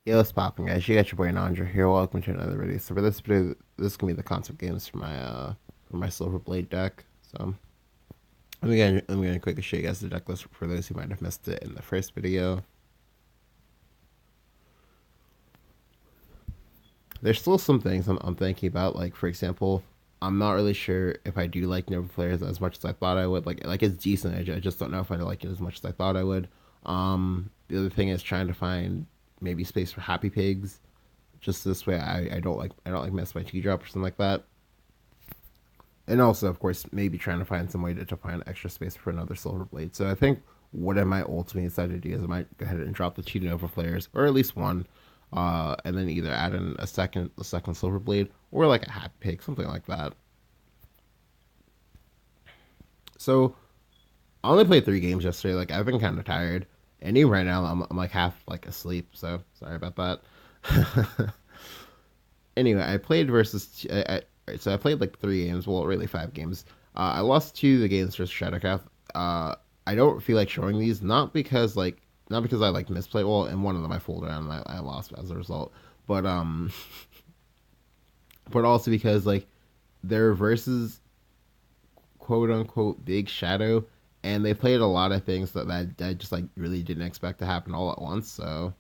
Yo, what's poppin', guys? You got your boy Nandra here. Welcome to another video. So for this video, this is gonna be the concept games for my Silverblade deck. So I'm gonna quickly show you guys the deck list for those who might have missed it in the first video. There's still some things I'm thinking about. Like for example, I'm not really sure if I do like Nova players as much as I thought I would. Like it's decent. I just don't know if I like it as much as I thought I would. The other thing is trying to find maybe space for Happy Pigs. Just this way, I don't like mess my T drop or something like that. And also, of course, maybe trying to find some way to find extra space for another Silver Blade. So I think what I might ultimately decide to do is I might go ahead and drop the two Nova flares, or at least one, and then either add in a second Silver Blade or like a Happy Pig, something like that. So I only played 3 games yesterday. Like I've been kind of tired, and even right now I'm like half like asleep. So sorry about that. Anyway, I played versus. Right, so I played like 3 games. Well, really 5 games. I lost 2 of the games versus Shadowcraft. I don't feel like showing these, not because I like misplay. Well, in one of them I folded and I lost as a result. But but also because like they're versus quote unquote big shadow, and they played a lot of things that I just like really didn't expect to happen all at once. So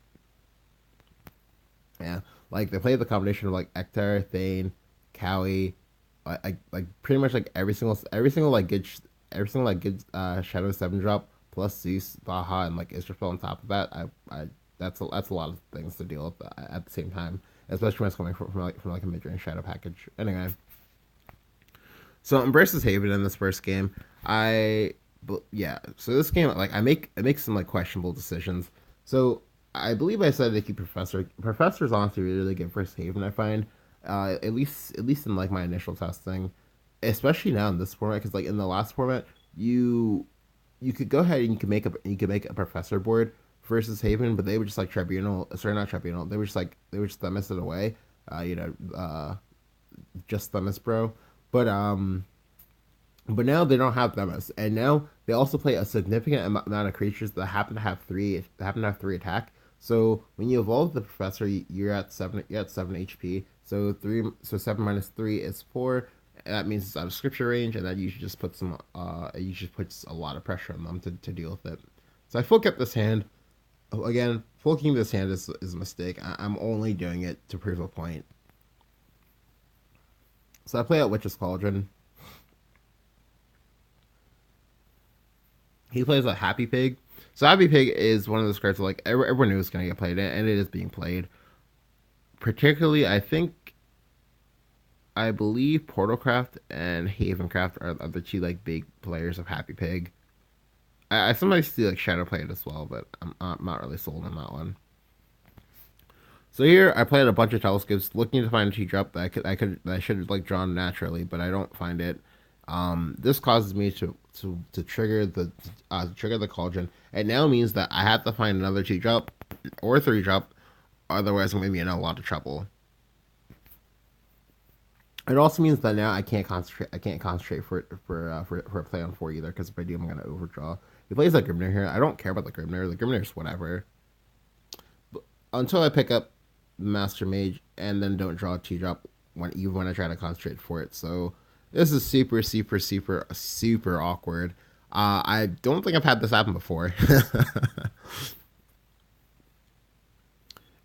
yeah, like they played the combination of like Ektar, Thane, Cowie, like pretty much like every single Shadow 7 drop plus Zeus, Baja, and like Israfel on top of that. I that's a lot of things to deal with at the same time, especially when it's coming from like a mid range Shadow package. Anyway, so in versus Haven in this first game, yeah. So this game, like I make some like questionable decisions. So I believe I said to keep Professor. Professor's honestly really good versus Haven. I find, at least in like my initial testing, especially now in this format, because like in the last format, you you could go ahead and you could make a Professor board versus Haven, but they would just like Tribunal. Sorry, not Tribunal. They would just Themis it away. Uh, you know, uh, just Themis, bro. But now they don't have Themis, and now they also play a significant amount of creatures that happen to have three attack. So when you evolve the Professor, you're at 7. You're at 7 HP. So 3. So 7 - 3 is 4. That means it's out of scripture range, and that usually just puts some. It usually puts a lot of pressure on them to deal with it. So I full kept this hand. Again, full keeping this hand is a mistake. I'm only doing it to prove a point. So I play out Witch's Cauldron. He plays a Happy Pig. So Happy Pig is one of those cards that, like everyone knew was going to get played, and it is being played. Particularly, I believe Portalcraft and Havencraft are the two like big players of Happy Pig. I sometimes see like Shadow play it as well, but I'm not really sold on that one. So here I played a bunch of telescopes looking to find a T drop that I should have like drawn naturally, but I don't find it. This causes me to trigger the cauldron. It now means that I have to find another T drop or 3 drop, otherwise I'm gonna be in a lot of trouble. It also means that now I can't concentrate. I can't concentrate for a play on 4 either, because if I do, I'm gonna overdraw. He plays like Grimnir here. I don't care about the Grimnir. The Grimnir's whatever. But until I pick up Master Mage and then don't draw a T drop even when I try to concentrate for it. So this is super super super super awkward. I don't think I've had this happen before.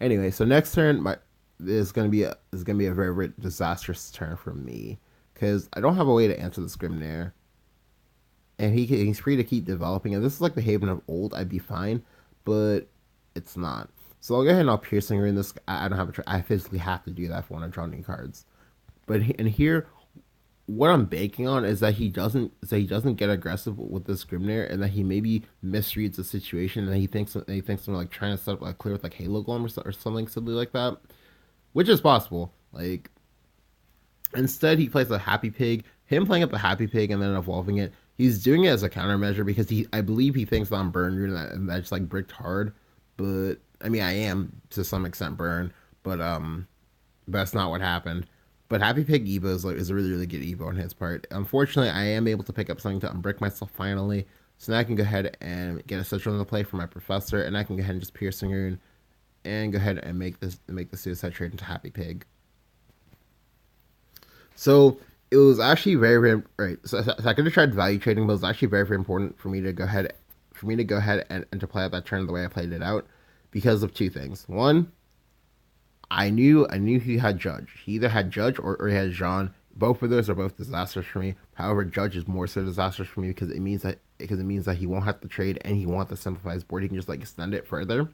Anyway, so next turn my is gonna be a very, very disastrous turn for me, because I don't have a way to answer the Grimnir, and he's free to keep developing. And this is like the Haven of old. I'd be fine, but it's not. So I'll go ahead and I'll piercing ring this. I don't have I physically have to do that if I want to draw new cards. But and here, what I'm banking on is that he doesn't get aggressive with this Grimnir, and that he maybe misreads the situation, and he thinks I'm like trying to set up like clear with like Halo Golem or something silly like that, which is possible. Like instead, he plays a Happy Pig. Him playing up the Happy Pig and then evolving it, he's doing it as a countermeasure because I believe he thinks that I'm burned and that's like bricked hard. But I mean, I am to some extent burned, but that's not what happened. But Happy Pig Evo is a really, really good Evo on his part. Unfortunately, I am able to pick up something to unbrick myself finally. So now I can go ahead and get a Citron into play for my Professor, and I can go ahead and just Piercing Rune and go ahead and make the suicide trade into Happy Pig. So it was actually very right. So I could have tried value trading, but it was actually very important for me to go ahead and to play out that turn the way I played it out because of two things. One, I knew he had Judge. He either had Judge or he had Jean. Both of those are both disasters for me. However, Judge is more so disastrous for me because it means that he won't have to trade and he won't have to simplify his board. He can just like extend it further.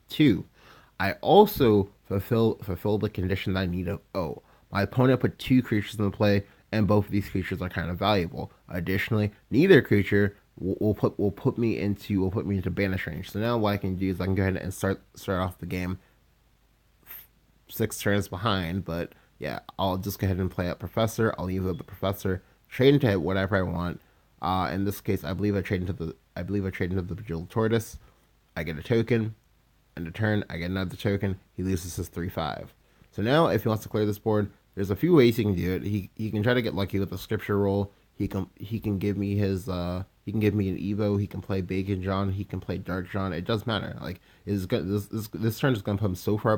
Two, I also fulfill the condition that I need of O. My opponent put two creatures in the play, and both of these creatures are kind of valuable. Additionally, neither creature will put me into banish range. So now what I can do is I can go ahead and start off the game 6 turns behind, but yeah, I'll just go ahead and play up Professor. I'll leave up the Professor, trade into whatever I want. In this case, I believe I trade into the Bejeweled Tortoise. I get a token. End of turn, I get another token. He loses his 3/5. So now, if he wants to clear this board, there's a few ways he can do it. He can try to get lucky with the scripture roll. He can give me his he can give me an Evo. He can play Bacon John. He can play Dark John. It doesn't matter. Like this turn is gonna put him so far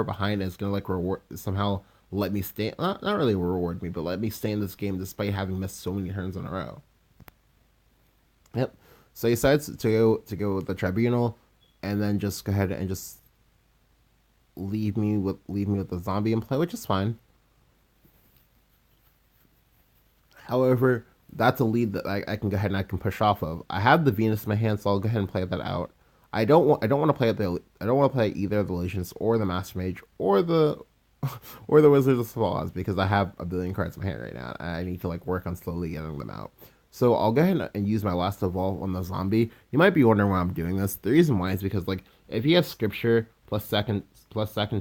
behind. And it's gonna like reward somehow let me stay. Not really reward me, but let me stay in this game despite having missed so many turns in a row. Yep. So he decides to go with the Tribunal, and then just go ahead and just leave me with the zombie in play, which is fine. However, that's a lead that I can go ahead and I can push off of. I have the Venus in my hand, so I'll go ahead and play that out. I don't want to play I don't want to play either the Legionist or the Master Mage or the or the Wizard of Svalaz because I have a billion cards in my hand right now. I need to like work on slowly getting them out. So I'll go ahead and use my last evolve on the zombie. You might be wondering why I'm doing this. The reason why is because like if he has scripture plus second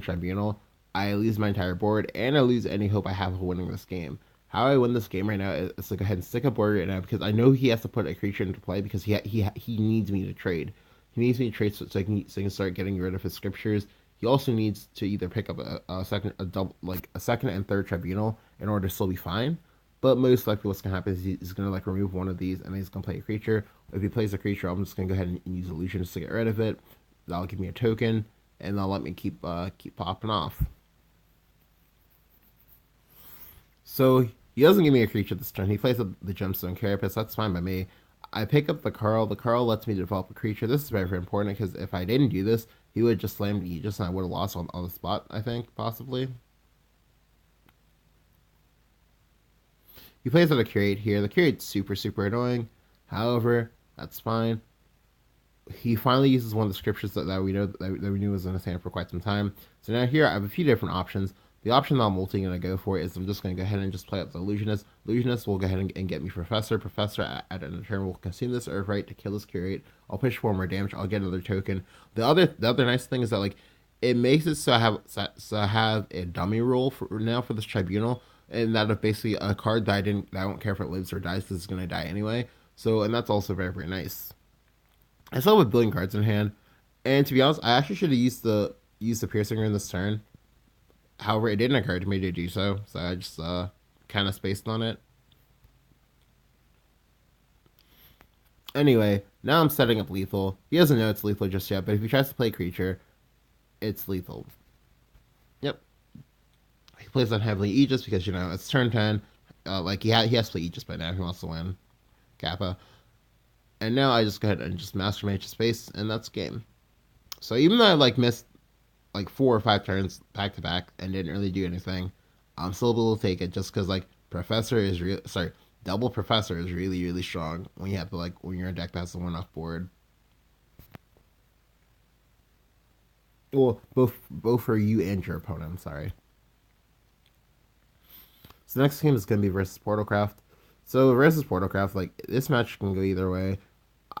tribunal, I lose my entire board and I lose any hope I have of winning this game. How I win this game right now is to go ahead and stick a board right now because I know he has to put a creature into play because he needs me to trade. He needs me to trade so he can start getting rid of his scriptures. He also needs to either pick up a second and third tribunal in order to still be fine. But most likely, what's gonna happen is he's gonna like remove one of these, and then he's gonna play a creature. If he plays a creature, I'm just gonna go ahead and use illusion just to get rid of it. That'll give me a token, and that'll let me keep popping off. So he doesn't give me a creature this turn. He plays the Gemstone Carapace. That's fine by me. I pick up the Carl. The Carl lets me develop a creature. This is very, very important because if I didn't do this, he would just slam Aegis and I would have lost on the spot, I think, possibly. He plays with a Curate here. The Curate's super, super annoying. However, that's fine. He finally uses one of the scriptures that we knew was in his hand for quite some time. So now here I have a few different options. The option that I'm ultimately going to go for is I'm just going to go ahead and just play up the Illusionist. Illusionist will go ahead and get me Professor. Professor at end of turn will consume this Earth Right to kill this Curate. I'll push for more damage. I'll get another token. The other nice thing is that like it makes it so I have a dummy roll for now for this Tribunal, and that is basically a card that I don't care if it lives or dies because it's going to die anyway. So and that's also very, very nice. I still have a billion cards in hand, and to be honest, I actually should have used the Piercing Ring this turn. However, it didn't occur to me to do so, so I just kind of spaced on it. Anyway, now I'm setting up lethal. He doesn't know it's lethal just yet, but if he tries to play creature, it's lethal. Yep. He plays on heavily Aegis because it's turn 10. Like he has to play Aegis by now if he wants to win Kappa. And now I just go ahead and just Master Mage space, and that's game. So even though I missed 4 or 5 turns back to back and didn't really do anything, I'm still able to take it just because double Professor is really, really strong when you have to when you're in a deck that has the 1-off board. Well, both for you and your opponent. I'm sorry. So the next game is gonna be versus Portalcraft. So versus Portalcraft, this match can go either way.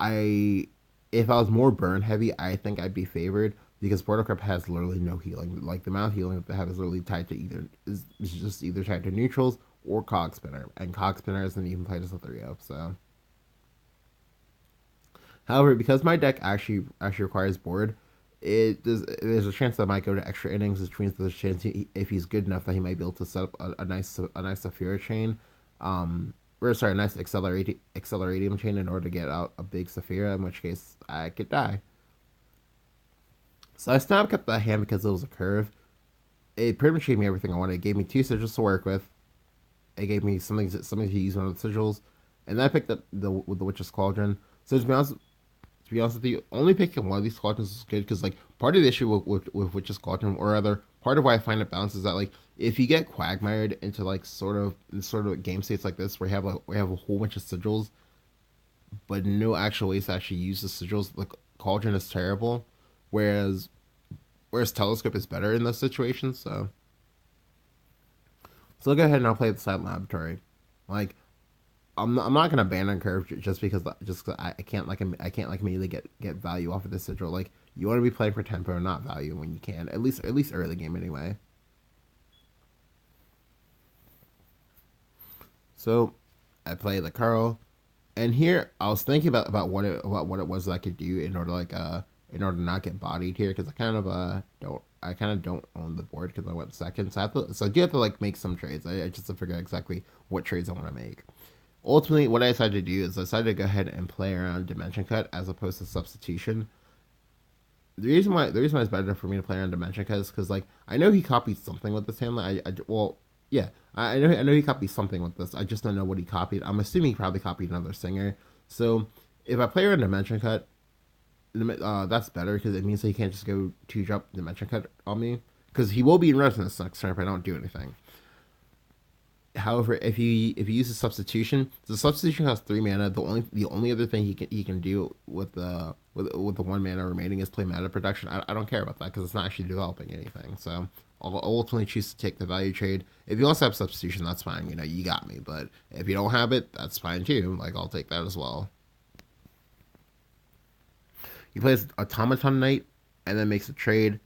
If I was more burn heavy, I think I'd be favored because Portalcraft has literally no healing. The amount of healing that they have is literally tied to is just either tied to neutrals or Cog Spinner, and Cog Spinner isn't even played as a 3-up. So, however, because my deck actually requires board, there's a chance that I might go to extra innings, which means there's a chance if he's good enough that he might be able to set up a nice Saphira chain. A nice accelerating chain in order to get out a big Saphira, in which case I could die. So I snap kept that hand because it was a curve. It pretty much gave me everything I wanted. It gave me 2 sigils to work with. It gave me something to use one of the sigils, and then I picked up the Witch's Cauldron. So to be honest with you, only picking one of these cauldrons is good because like part of the issue with Witch's Cauldron, or rather part of why I find it balanced, is that like if you get quagmired into like sort of game states like this where we have a whole bunch of sigils, but no actual ways to actually use the sigils, like Cauldron is terrible, whereas Telescope is better in those situations. So I'll go ahead and I'll play the Silent Laboratory. Like I'm not gonna ban on Curve just because I can't I can't like immediately get value off of this sigil. Like you want to be playing for tempo, not value when you can. At least early game anyway. So I play the Carl, and here I was thinking about what it was that I could do in order to not get bodied here, because I kind of don't own the board because I went second, so I do have to like make some trades. I just have to figure out exactly what trades I want to make. Ultimately, what I decided to do is I decided to go ahead and play around Dimension Cut as opposed to Substitution. The reason why it's better for me to play around Dimension Cut is because like I know he copied something with this hand. Well, yeah, I know he copied something with this. I just don't know what he copied. I'm assuming he probably copied another singer. So if I play around Dimension Cut, that's better because it means that he can't just go 2-drop Dimension Cut on me, because he will be in Resonance next turn if I don't do anything. However, if he uses substitution, the substitution has 3 mana. The only other thing he can do with the 1 mana remaining is play mana production. I don't care about that because it's not actually developing anything. So I'll ultimately choose to take the value trade. If you also have substitution, that's fine. You know, you got me. But if you don't have it, that's fine too. Like I'll take that as well. He plays Automaton Knight and then makes a trade.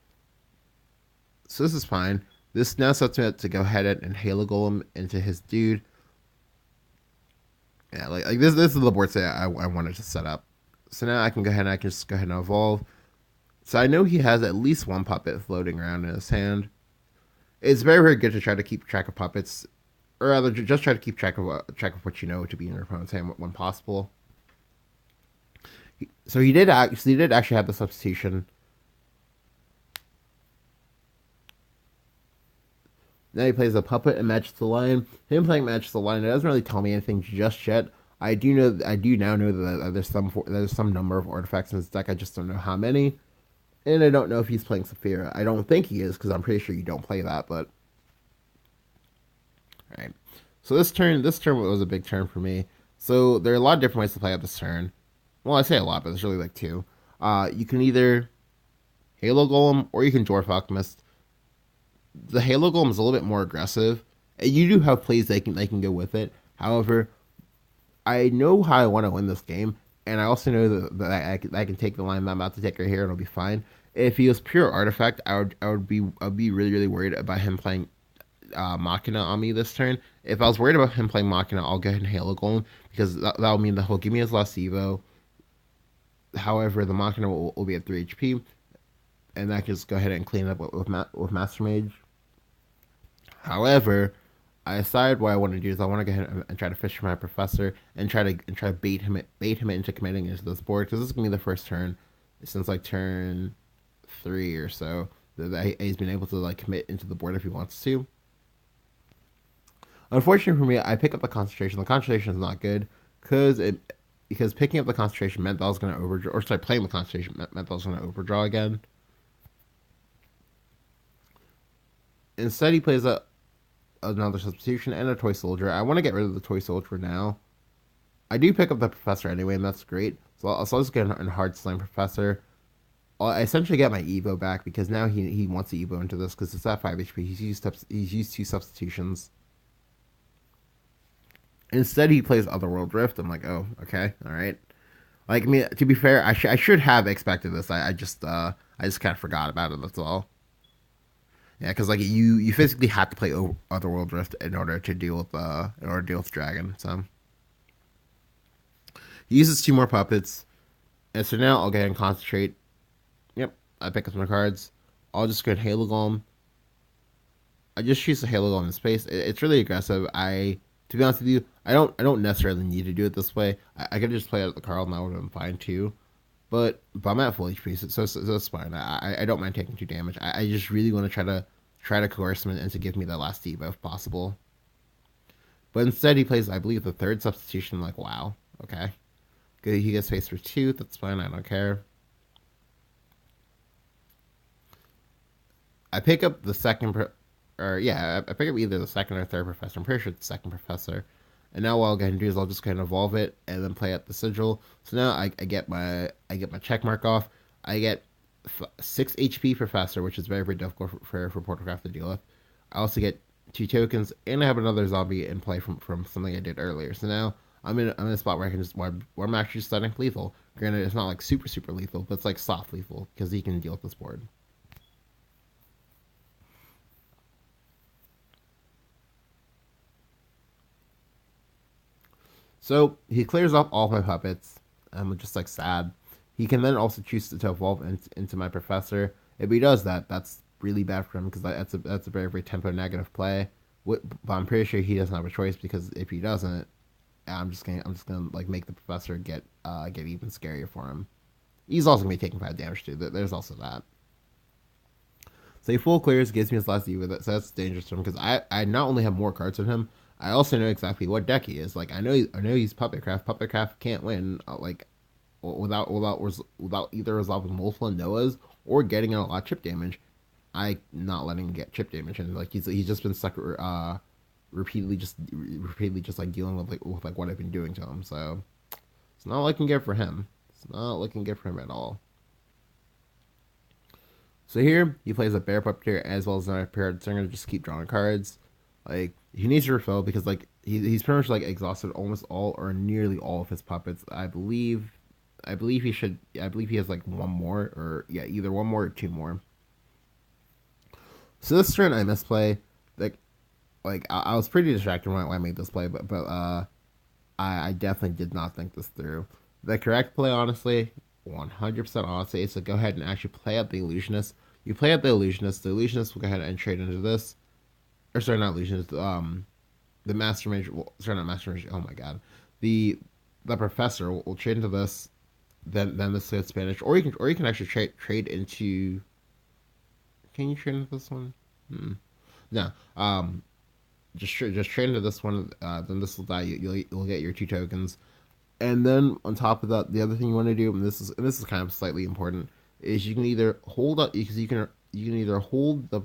So this is fine. This now sets me up to go ahead and Halo Golem into his dude. Yeah, like this is the board set I wanted to set up. So now I can just go ahead and evolve. So I know he has at least one puppet floating around in his hand. It's very, very good to try to keep track of puppets, or rather just try to keep track of what you know to be in your opponent's hand when possible. So he did actually have the substitution. Now he plays a puppet and matches the lion. Him playing matches the lion, it doesn't really tell me anything just yet. I do now know that there's some number of artifacts in his deck. I just don't know how many, and I don't know if he's playing Saphira. I don't think he is because I'm pretty sure you don't play that. But all right, so this turn was a big turn for me. So there are a lot of different ways to play out this turn. Well, I say a lot, but there's really like 2. You can either Halo Golem or you can Dwarf Alchemist. The Halo Golem is a little bit more aggressive. You do have plays they can go with it. However, I know how I want to win this game, and I also know that I can take the line that I'm about to take right here, and it'll be fine. If he was pure artifact, I'd be really, really worried about him playing Machina on me this turn. If I was worried about him playing Machina, I'll go ahead and Halo Golem, because that'll mean that he'll give me his last Evo. However, the Machina will be at 3 HP, and I can just go ahead and clean it up with Master Mage. However, I decided what I want to do is I want to go ahead and try to fish for my Professor and try to bait him into committing into this board, because this is gonna be the first turn since like turn 3 or so that he's been able to like commit into the board if he wants to. Unfortunately for me, I pick up the concentration. The concentration is not good because picking up the concentration meant that I was going to overdraw, or sorry, playing the concentration meant that I was going to overdraw again. Instead, he plays another substitution and a Toy Soldier. I want to get rid of the Toy Soldier now. I do pick up the Professor anyway, and that's great. So I'll just get a hard slam Professor. I essentially get my Evo back because now he wants to Evo into this because it's at 5 HP. He's used 2 substitutions. Instead, he plays Otherworld Rift. I'm like, oh, okay, all right. Like, I mean, to be fair, I should have expected this. I just kind of forgot about it. That's all. Yeah, because like you physically have to play Otherworld Rift in order to deal with Dragon. So he uses 2 more puppets, and so now I'll go ahead and concentrate. Yep, I pick up some cards. I'll just go ahead and Halo Golem. I just choose the Halo Golem in space. It's really aggressive. To be honest with you, I don't necessarily need to do it this way. I could just play out the Carl and that would have been fine too. but I'm at full HP, so that's fine. I don't mind taking 2 damage. I just really want to try to coerce him into give me that last debuff if possible. But instead, he plays, I believe, the third substitution. Like, wow, okay, good. He gets face for 2. That's fine. I don't care. I pick up the I pick up either the second or third professor. I'm pretty sure it's the second professor. And now what I'll go ahead and do is I'll just kind of evolve it and then play out the sigil. So now I get my check mark off. I get 6 HP professor, which is very very difficult for Portocraft to deal with. I also get 2 tokens, and I have another zombie in play from something I did earlier. So now I'm in a spot where I can just where I'm actually stunning lethal. Granted, it's not like super lethal, but it's like soft lethal because he can deal with this board. So he clears up all my puppets. I'm just like sad. He can then also choose to evolve into my professor. If he does that, that's really bad for him because that's a very very tempo negative play. But I'm pretty sure he doesn't have a choice because if he doesn't, I'm just gonna like make the professor get even scarier for him. He's also gonna be taking 5 damage too. There's also that. So he full clears, gives me his last E with it, so that's dangerous to him because I not only have more cards on him, I also know exactly what deck he is. Like I know he's Puppetcraft. Puppetcraft can't win like without either resolving multiple Noahs or getting a lot of chip damage. I not letting him get chip damage, and like he's just been stuck repeatedly just like dealing with what I've been doing to him. So it's not looking good for him. It's not looking good for him at all. So here he plays a bear puppeteer as well as another pair. So I'm gonna just keep drawing cards. Like he needs to refill because like he's pretty much like exhausted almost all or nearly all of his puppets. I believe he should. I believe he has like one more or yeah, either one more or 2 more. So this turn I misplay. I was pretty distracted when I made this play, but I definitely did not think this through. The correct play, honestly, 100% honestly, is to go ahead and actually play out the illusionist. You play out the illusionist. The illusionist will go ahead and trade into this. Or sorry, not illusionist. The master mage. Well, sorry, not master mage. Oh my god, the professor will trade into this. Then this gets Spanish, or you can actually trade into. Can you trade into this one? No. Just trade into this one. Then this will die. You'll get your 2 tokens, and then on top of that, the other thing you want to do, and this is kind of slightly important, is you can either hold up because you can either hold the.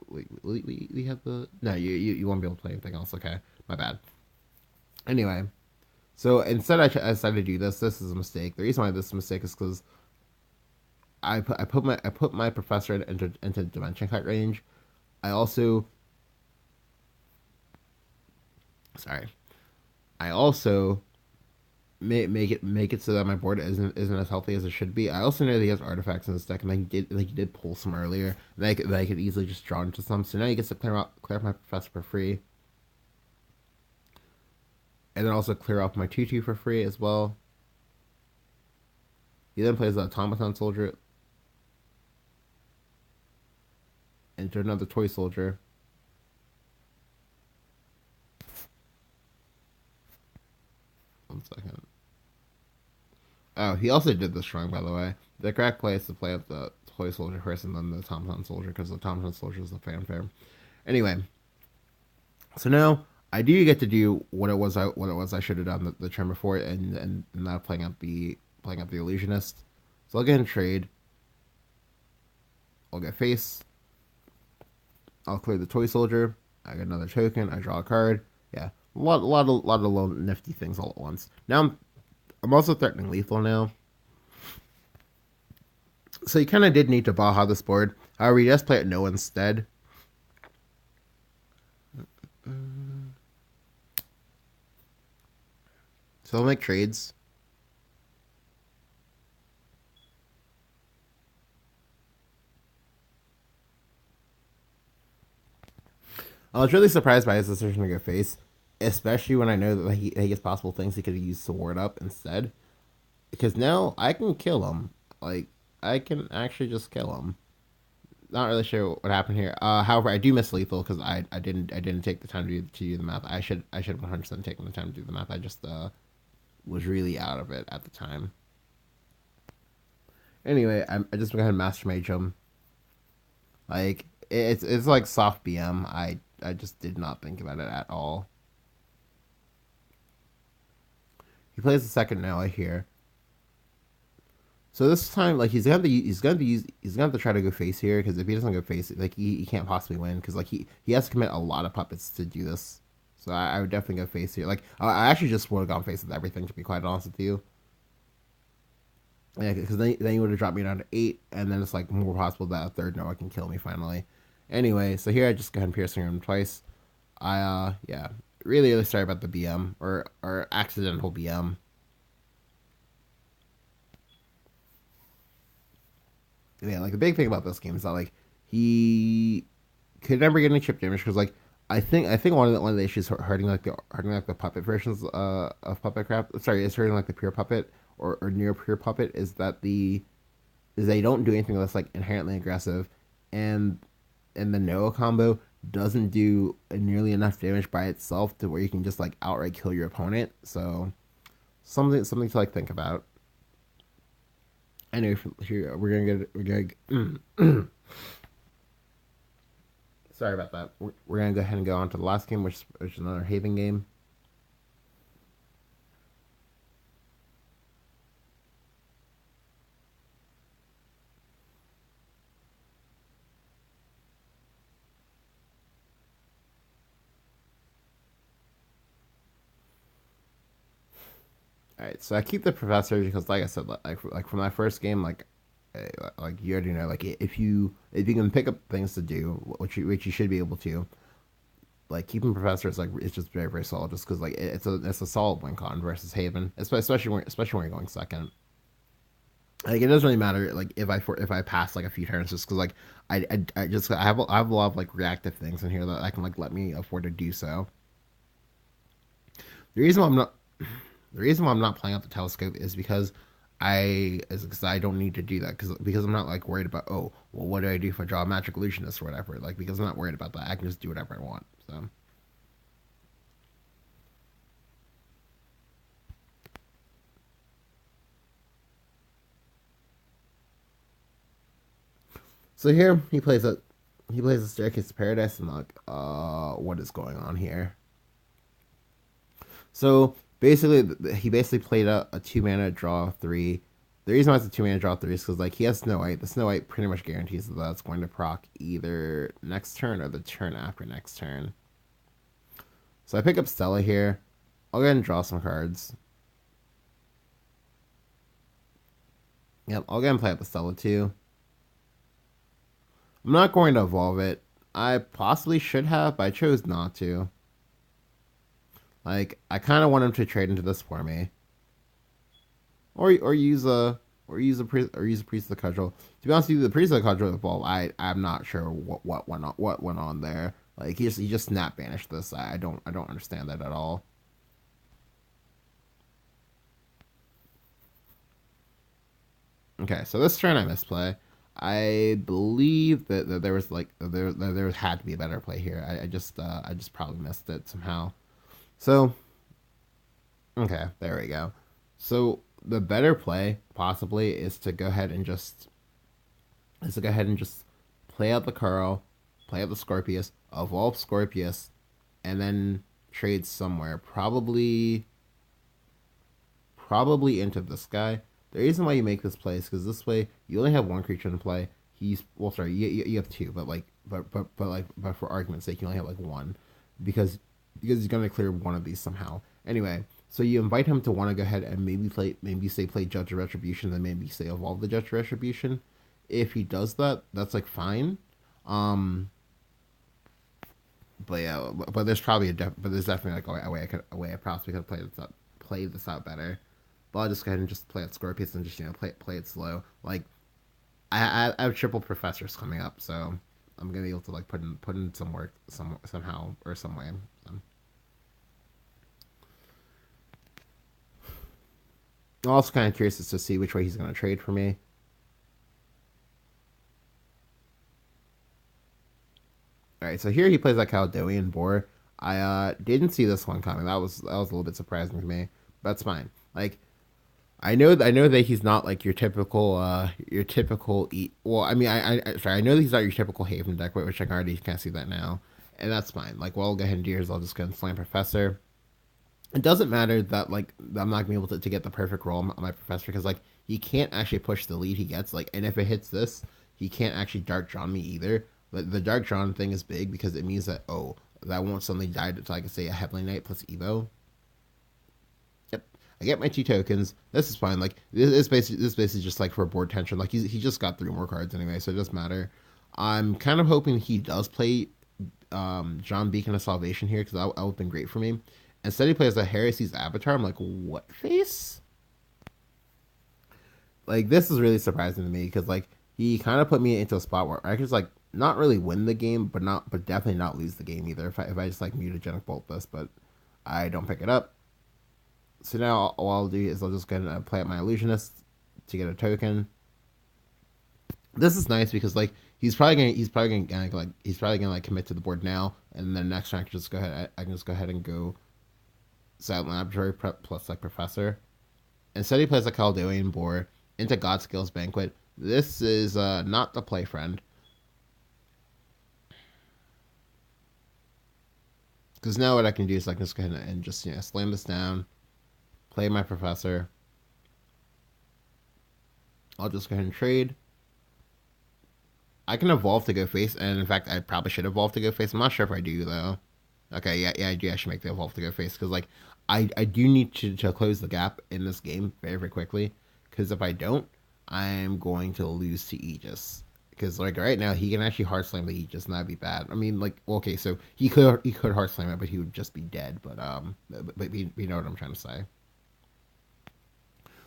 Wait, we have the no. You won't be able to play anything else. Okay, my bad. Anyway, so instead I decided to do this. This is a mistake. The reason why this is a mistake is because I put my professor into dimension cut range. I also sorry. I also make it so that my board isn't as healthy as it should be. I also know that he has artifacts in his deck, and he did pull some earlier. That I could easily just draw into some. So now he gets to clear up my professor for free, and then also clear off my 2/2 for free as well. He then plays the automaton soldier into another toy soldier. One second. Oh, he also did this wrong, by the way. The correct play is to play up the toy soldier first and then the automaton soldier because the automaton soldier is the fanfare. Anyway, so now I do get to do what it was I should have done the turn before, and not playing up the illusionist. So I'll get in trade. I'll get face. I'll clear the toy soldier. I get another token. I draw a card. Yeah, a lot of little nifty things all at once. Now I'm also threatening lethal now. So you kind of did need to Baja this board. However, you just play it no instead. So I'll make trades. I was really surprised by his decision to go face, especially when I know that he has possible things he could have used to ward up instead. Because now I can kill him. Like, I can actually just kill him. Not really sure what happened here. However, I do miss lethal because I didn't take the time to do the math. I should 100% taken the time to do the math. I just was really out of it at the time. Anyway, I just went ahead and Master Mage him. Like it's like soft BM. I just did not think about it at all. He plays the second Noah here. So this time, like he's gonna have to try to go face here because if he doesn't go face, like he can't possibly win because like he has to commit a lot of puppets to do this. So I would definitely go face here. Like I actually just would have gone face with everything to be quite honest with you. Yeah, because then you would have dropped me down to 8, and then it's like more possible that a third Noah can kill me finally. Anyway, so here I just go ahead and piercing him twice. Yeah, really sorry about the BM or accidental BM. Yeah, like the big thing about this game is that like he could never get any chip damage because like I think one of the issues hurting like the puppet versions of puppet craft. Sorry, it's hurting like the pure puppet or near pure puppet is they don't do anything that's like inherently aggressive, and the Noah combo doesn't do nearly enough damage by itself to where you can just like outright kill your opponent. So something to like think about. Anyway, here we're gonna sorry about that. We're gonna go ahead and go on to the last game, which is another Haven game. All right, so I keep the professor because, like I said, like from my first game, like you already know, like if you can pick up things to do, which you should be able to, like keeping professor is like it's just very solid, just because like it's a solid win con versus Haven, especially when you're going second. Like it doesn't really matter like if I pass like a few turns just because like I have a lot of like reactive things in here that I can like let me afford to do so. The reason why I'm not the reason why I'm not playing out the telescope is because I don't need to do that because I'm not like worried about well what do I do if I draw a magic illusionist or whatever like because I'm not worried about that I can just do whatever I want so here he plays a staircase to paradise and like what is going on here. So basically, he basically played a 2 mana draw 3. The reason why it's a 2 mana draw 3 is because like he has Snow White. The Snow White pretty much guarantees that that's going to proc either next turn or the turn after next turn. So I pick up Stella here. I'll go ahead and draw some cards. Yep, I'll go ahead and play up the Stella too. I'm not going to evolve it. I possibly should have, but I chose not to. Like I kind of want him to trade into this for me, or use a priest of the cudgel. To be honest with you, the priest of the cudgel evolve. I'm not sure what went on there. Like he just snap banished this. I don't understand that at all. Okay, so this turn I misplay. I believe that there was like there had to be a better play here. I just probably missed it somehow. So okay, there we go. So the better play possibly is to go ahead and just play out the Curl, play out the Scorpius, evolve Scorpius, and then trade somewhere. Probably into this guy. The reason why you make this play is because this way you only have one creature in play. He's well, sorry, you have two, but like, but for argument's sake, you only have like one, because he's gonna clear one of these somehow. Anyway, so you invite him to want to go ahead and maybe say play Judge of Retribution, then maybe say evolve the Judge of Retribution. If he does that, that's like fine. Um, but yeah, but there's definitely like a way I possibly could play this out better. But I'll just go ahead and just play it Scorpius and just play it slow. Like I have triple professors coming up, so I'm gonna be able to like put in some work somehow or some way. So. I'm also kind of curious as to see which way he's gonna trade for me. All right, so here he plays that Chaldean boar. I didn't see this one coming. That was a little bit surprising to me. But that's fine. Like I know that he's not like your typical well, I mean, sorry, I know that he's not your typical Haven deck, which I can already kind of see that now, and that's fine. Like, what I'll go ahead and do is I'll just go and slam Professor. It doesn't matter that like I'm not gonna be able to get the perfect roll on my Professor because like he can't actually push the lead he gets. Like, and if it hits this, he can't actually Dark Drawn me either. But the Dark Drawn thing is big because it means that that won't suddenly die to like say a Heavenly Knight plus Evo. Yep. I get my 2 tokens. This is fine. Like this is basically just like for board tension. Like he just got 3 more cards anyway, so it doesn't matter. I'm kind of hoping he does play John Beacon of Salvation here because that would have been great for me. Instead, he plays a Heresy's Avatar. I'm like, what face? Like this is really surprising to me because like he kind of put me into a spot where I could just like not really win the game, but definitely not lose the game either. If I just like mutagenic bolt this, but I don't pick it up. So now all I'll do is I'll just go and play up my illusionist to get a token. This is nice because like he's probably gonna like commit to the board now, and then next turn I can just go ahead and go Silent Laboratory plus like Professor. Instead he plays a Chaldean board into Godskill's Banquet. This is not the play, friend. Because now what I can do is I can just go ahead and just slam this down, play my Professor. I'll just go ahead and trade. I can evolve to go face, and in fact, I probably should evolve to go face. I'm not sure if I do though. Okay, yeah, I do actually make the evolve to go face because like I do need to close the gap in this game very very quickly because if I don't, I'm going to lose to Aegis. Because like right now he can actually hard slam the Aegis and that'd be bad. I mean like okay, so he could hard slam it, but he would just be dead. But you know what I'm trying to say.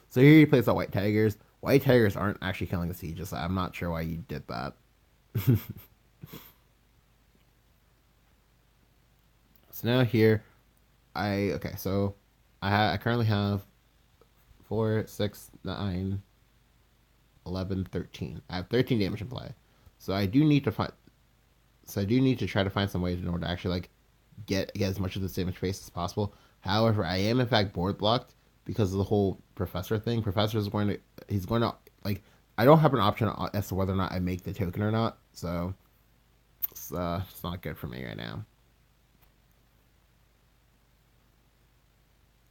So here he plays the White Tigers. White Tigers aren't actually killing the Aegis. I'm not sure why you did that. So now here so I currently have 4, 6, 9, 11, 13. I have 13 damage in play. So I do need to find. So I do need to try to find some ways in order to actually like get as much of this damage face as possible. However, I am in fact board blocked because of the whole Professor thing. Professor is going to he's going to like I don't have an option as to whether or not I make the token or not. So it's not good for me right now.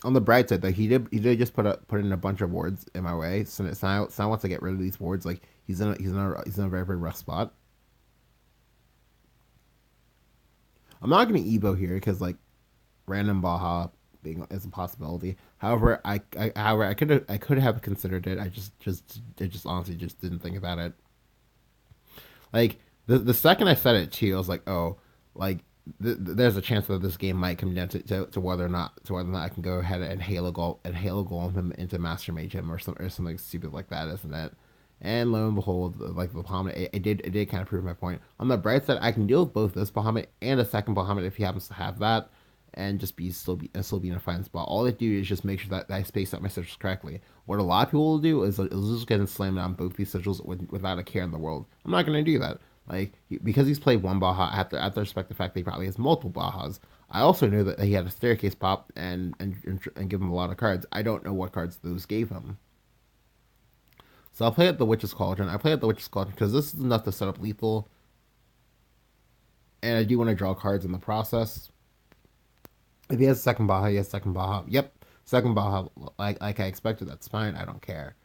On the bright side, though, he did just put in a bunch of wards in my way. So now once I get rid of these wards, like he's in a very very rough spot. I'm not gonna Evo here because like random Baja being is a possibility. However, I could have considered it. I just honestly just didn't think about it. Like the second I said it too, I was like, oh, like there's a chance that this game might come down to whether or not I can go ahead and Halo Golem him into Master Mage him or something stupid like that, isn't it? And lo and behold, like the Bahamut, it did kind of prove my point. On the bright side, I can deal with both this Bahamut and a second Bahamut if he happens to have that, and just still be in a fine spot. All I do is just make sure that I space out my sigils correctly. What a lot of people will do is just get and slam down both these sigils without a care in the world. I'm not gonna do that. Like because he's played one Baja, I have to respect the fact that he probably has multiple Bajas. I also know that he had a staircase pop and give him a lot of cards. I don't know what cards those gave him. So I'll play at the Witch's Cauldron. I play at the Witch's Cauldron because this is enough to set up lethal, and I do want to draw cards in the process. If he has second Baja, he has second Baja. Yep, second Baja. Like I expected. That's fine. I don't care.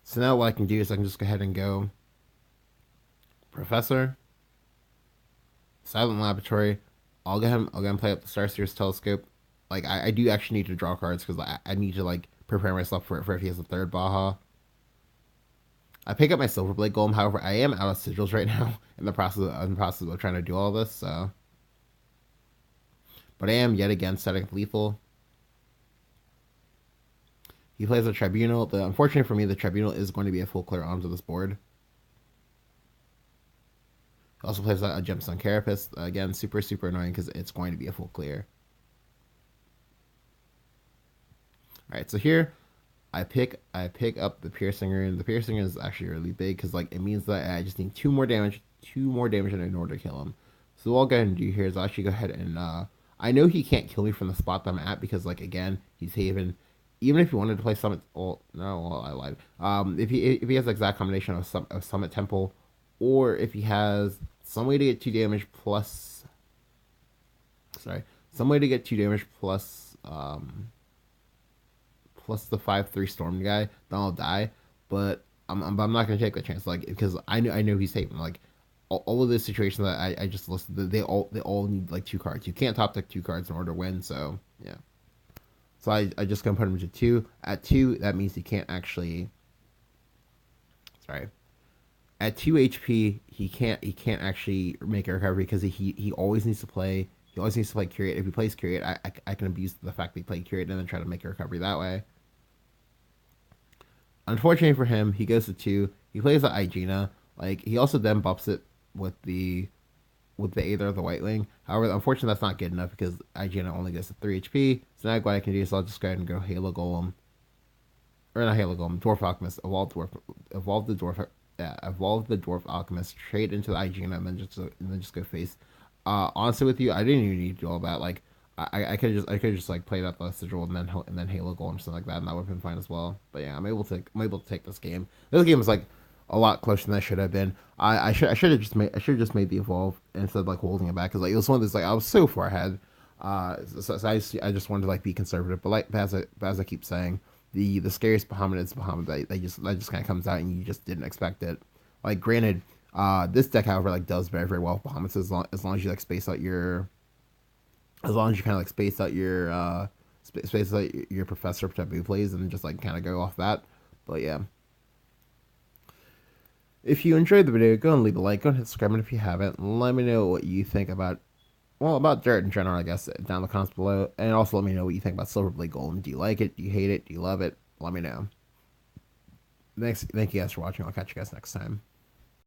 So now what I can do is I can just go ahead and go Professor, Silent Laboratory. I'll go and play up the Starseer's Telescope. Like I do actually need to draw cards because I need to like prepare myself for if he has a third Baja. I pick up my Silverblade Golem. However, I am out of sigils right now in the process of trying to do all this. So, but I am yet again setting lethal. He plays a Tribunal. Unfortunately for me, the Tribunal is going to be a full clear onto this board. He also plays a Gemstone Carapace. Again, super annoying because it's going to be a full clear. Alright, so here I pick up the Piercinger, and the Piercinger is actually really big because like it means that I just need two more damage in order to kill him. So what I'll go ahead and do here is I'll actually go ahead and I know he can't kill me from the spot that I'm at because like again, he's Haven. even if you wanted to play Summit, well, no, well, I lied. If he has the exact combination of Summit Temple, or if he has some way to get 2 damage plus, sorry, some way to get 2 damage plus the 5/3 Storm guy, then I'll die. But I'm not gonna take the chance, like because I know he's taking like all of the situations that I just listed. They all need like 2 cards. You can't top deck 2 cards in order to win. So yeah. So I just gonna put him to 2. At 2, that means he can't actually. Sorry. At 2 HP, he can't actually make a recovery because he always needs to play. He always needs to play Curate. If he plays Curate, I can abuse the fact that he played Curate and then try to make a recovery that way. Unfortunately for him, he goes to 2. He plays the Igena. Like he also then buffs it with the Aether of the Whiteling. However, unfortunately, that's not good enough because Igena only goes to 3 HP. So now what I can do is I'll just go ahead and go Halo Golem, or not Halo Golem, Dwarf Alchemist, evolve the Dwarf Alchemist, trade into the Igena, and then just go face. Honestly, with you, I didn't even need to do all that. Like, I could just like play that the sigil and then Halo Golem or something like that, and that would have been fine as well. But yeah, I'm able to take this game. This game is like a lot closer than I should have been. I should have just made the evolve instead of like holding it back because like it was one of those like I was so far ahead. So I just wanted to like be conservative, but like as I keep saying, the scariest Bahamut is Bahamut that just kind of comes out and you just didn't expect it. Like granted, this deck however like does very very well with Bahamut as long as you like space out your as long as you kind of like space out your professor taboo plays and just like kind of go off that. But yeah, if you enjoyed the video, go and leave a like, go and hit subscribe, and if you haven't, let me know what you think about Dirtt in general, I guess, down in the comments below. And also let me know what you think about Silverblade Golden. Do you like it? Do you hate it? Do you love it? Let me know. Thank you guys for watching. I'll catch you guys next time.